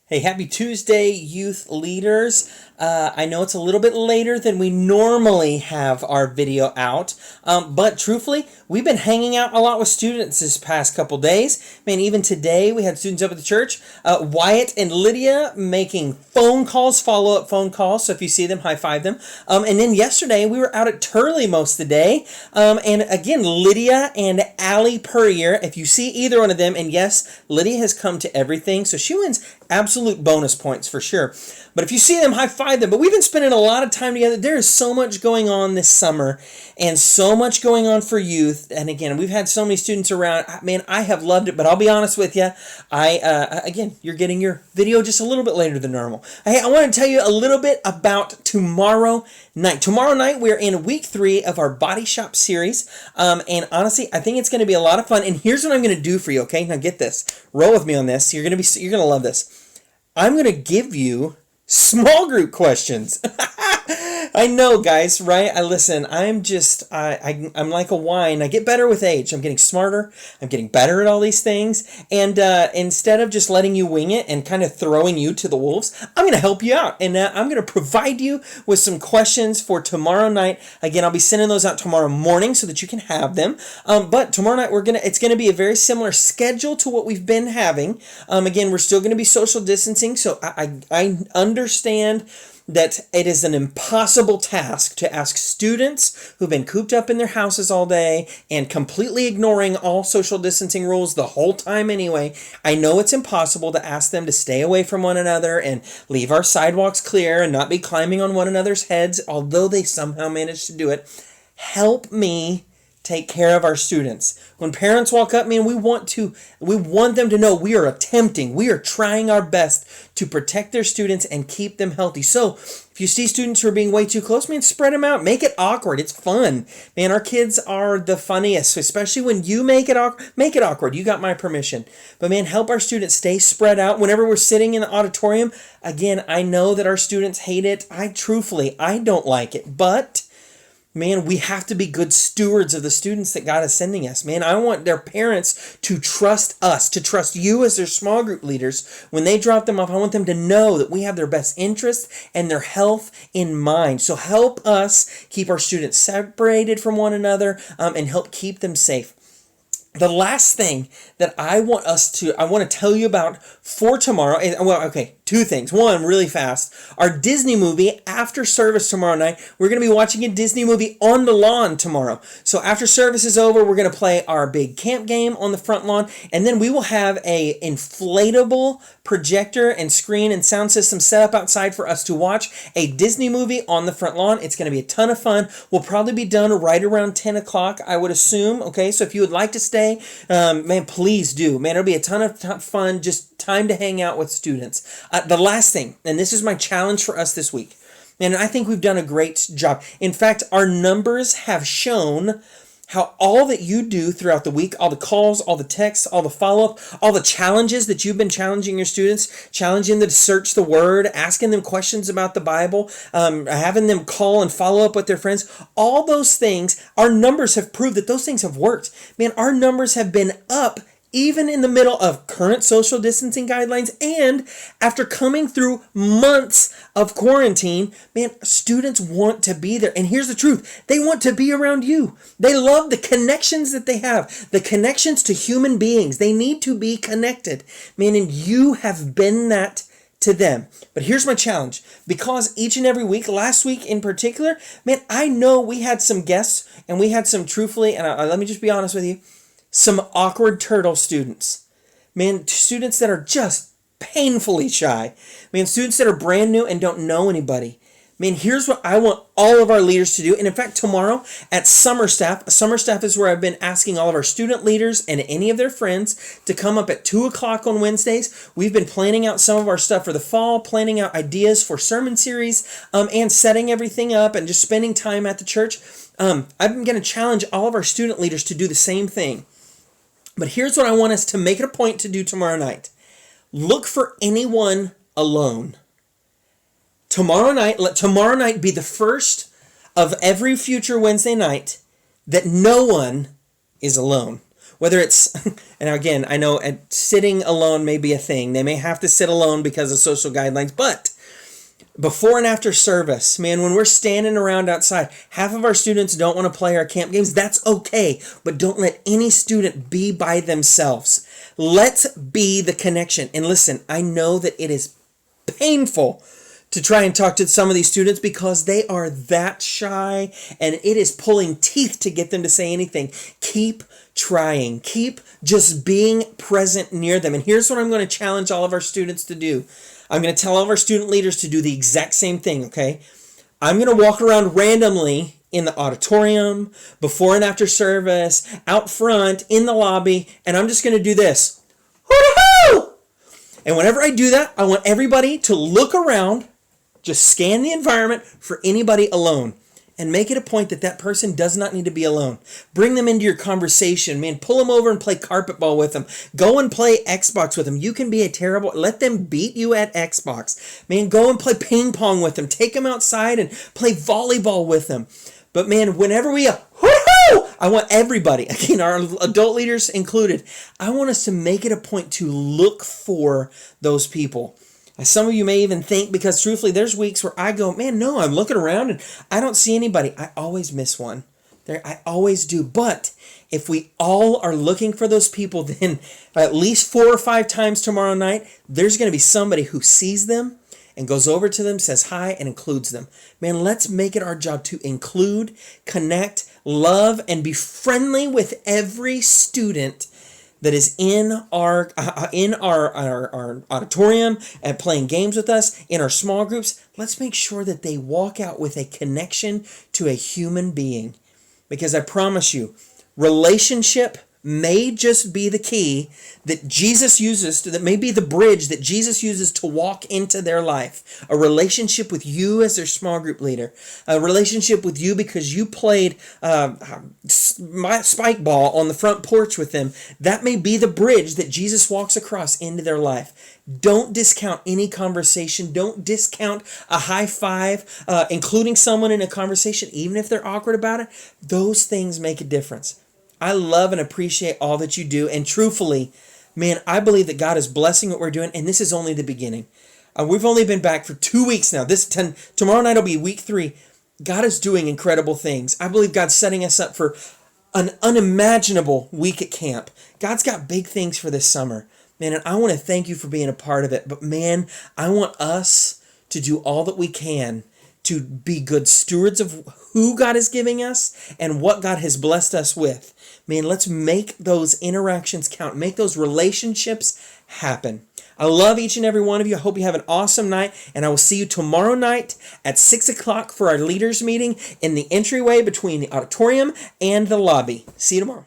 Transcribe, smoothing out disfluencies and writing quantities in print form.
Hey, happy Tuesday, youth leaders. I know it's a little bit later than we normally have our video out, but truthfully, we've been hanging out a lot with students this past couple days. Man, even today we had students up at the church. Wyatt and Lydia making phone calls, follow-up phone calls, so if you see them, high-five them. And then yesterday we were out at Turley most of the day, and again, Lydia and Allie Purrier, if you see either one of them, and yes, Lydia has come to everything, so she wins absolute bonus points for sure. But if you see them, high five them. But we've been spending a lot of time together. There is so much going on this summer and so much going on for youth. And again, we've had so many students around. Man, I have loved it. But I'll be honest with you. Again, you're getting your video just a little bit later than normal. Hey, I want to tell you a little bit about tomorrow night. Tomorrow night, we're in week 3 of our Body Shop series. And honestly, I think it's going to be a lot of fun. And here's what I'm going to do for you, okay? Now get this. Roll with me on this. You're going to love this. I'm going to give you small group questions. I know, guys, right? I'm like a wine. I get better with age. I'm getting smarter. I'm getting better at all these things. And instead of just letting you wing it and kind of throwing you to the wolves, I'm going to help you out. And I'm going to provide you with some questions for tomorrow night. Again, I'll be sending those out tomorrow morning so that you can have them. But tomorrow night, it's going to be a very similar schedule to what we've been having. Again, we're still going to be social distancing. So I understand that it is an impossible task to ask students who've been cooped up in their houses all day and completely ignoring all social distancing rules the whole time anyway. I know it's impossible to ask them to stay away from one another and leave our sidewalks clear and not be climbing on one another's heads, although they somehow managed to do it. Help me take care of our students. When parents walk up, man, we want them to know we are trying our best to protect their students and keep them healthy. So if you see students who are being way too close, man, spread them out. Make it awkward. It's fun. Man, our kids are the funniest, especially when you make it awkward. Make it awkward. You got my permission. But man, help our students stay spread out. Whenever we're sitting in the auditorium, again, I know that our students hate it. I don't like it, but man, we have to be good stewards of the students that God is sending us. Man, I want their parents to trust us, to trust you as their small group leaders. When they drop them off, I want them to know that we have their best interest and their health in mind. So help us keep our students separated from one another and help keep them safe. The last thing that I want to tell you about for tomorrow, two things. One, really fast, our Disney movie after service tomorrow night. We're going to be watching a Disney movie on the lawn tomorrow. So after service is over, we're going to play our big camp game on the front lawn, and then we will have a inflatable projector and screen and sound system set up outside for us to watch a Disney movie on the front lawn. It's going to be a ton of fun. We'll probably be done right around 10 o'clock, I would assume. Okay, so if you would like to stay, man, please do. Man, it'll be a ton of fun, just time to hang out with students. The last thing, and this is my challenge for us this week, and I think we've done a great job. In fact, our numbers have shown how all that you do throughout the week, all the calls, all the texts, all the follow-up, all the challenges that you've been challenging your students, challenging them to search the Word, asking them questions about the Bible, having them call and follow up with their friends, all those things, our numbers have proved that those things have worked. Man, our numbers have been up even in the middle of current social distancing guidelines and after coming through months of quarantine. Man, students want to be there. And here's the truth. They want to be around you. They love the connections that they have, the connections to human beings. They need to be connected. Man, and you have been that to them. But here's my challenge. Because each and every week, last week in particular, man, I know we had some guests and we had some truthfully, and let me just be honest with you, some awkward turtle students. Man, students that are just painfully shy. Man, students that are brand new and don't know anybody. Man, here's what I want all of our leaders to do. And in fact, tomorrow at Summer Staff is where I've been asking all of our student leaders and any of their friends to come up at 2 o'clock on Wednesdays. We've been planning out some of our stuff for the fall, planning out ideas for sermon series, and setting everything up and just spending time at the church. I'm going to challenge all of our student leaders to do the same thing. But here's what I want us to make it a point to do tomorrow night. Look for anyone alone. Let tomorrow night be the first of every future Wednesday night that no one is alone. Whether it's, and again, I know sitting alone may be a thing. They may have to sit alone because of social guidelines, but before and after service, man, when we're standing around outside, half of our students don't want to play our camp games. That's okay, but don't let any student be by themselves. Let's be the connection. And listen, I know that it is painful to try and talk to some of these students because they are that shy and it is pulling teeth to get them to say anything. Keep trying. Keep just being present near them. And here's what I'm going to challenge all of our students to do. I'm going to tell all of our student leaders to do the exact same thing, okay? I'm going to walk around randomly in the auditorium, before and after service, out front, in the lobby, and I'm just going to do this. Hoo-hoo! And whenever I do that, I want everybody to look around, just scan the environment for anybody alone. And make it a point that that person does not need to be alone. Bring them into your conversation, man. Pull them over and play carpet ball with them. Go and play Xbox with them. You can be a terrible, let them beat you at Xbox. Man, go and play ping pong with them. Take them outside and play volleyball with them. But man, whenever we, woohoo! I want everybody, again, our adult leaders included, I want us to make it a point to look for those people. Some of you may even think, because truthfully, there's weeks where I go, man, no, I'm looking around and I don't see anybody. I always miss one. I always do. But if we all are looking for those people, then at least 4 or 5 times tomorrow night, there's going to be somebody who sees them and goes over to them, says hi, and includes them. Man, let's make it our job to include, connect, love, and be friendly with every student that is in our auditorium and playing games with us, in our small groups. Let's make sure that they walk out with a connection to a human being. Because I promise you, relationship may just be the key that Jesus uses, that may be the bridge that Jesus uses to walk into their life. A relationship with you as their small group leader. A relationship with you because you played spike ball on the front porch with them. That may be the bridge that Jesus walks across into their life. Don't discount any conversation. Don't discount a high five, including someone in a conversation, even if they're awkward about it. Those things make a difference. I love and appreciate all that you do. And truthfully, man, I believe that God is blessing what we're doing. And this is only the beginning. We've only been back for 2 weeks now. Tomorrow night will be week 3. God is doing incredible things. I believe God's setting us up for an unimaginable week at camp. God's got big things for this summer. Man, and I want to thank you for being a part of it. But man, I want us to do all that we can to be good stewards of who God is giving us and what God has blessed us with. Man, let's make those interactions count. Make those relationships happen. I love each and every one of you. I hope you have an awesome night, and I will see you tomorrow night at 6 o'clock for our leaders meeting in the entryway between the auditorium and the lobby. See you tomorrow.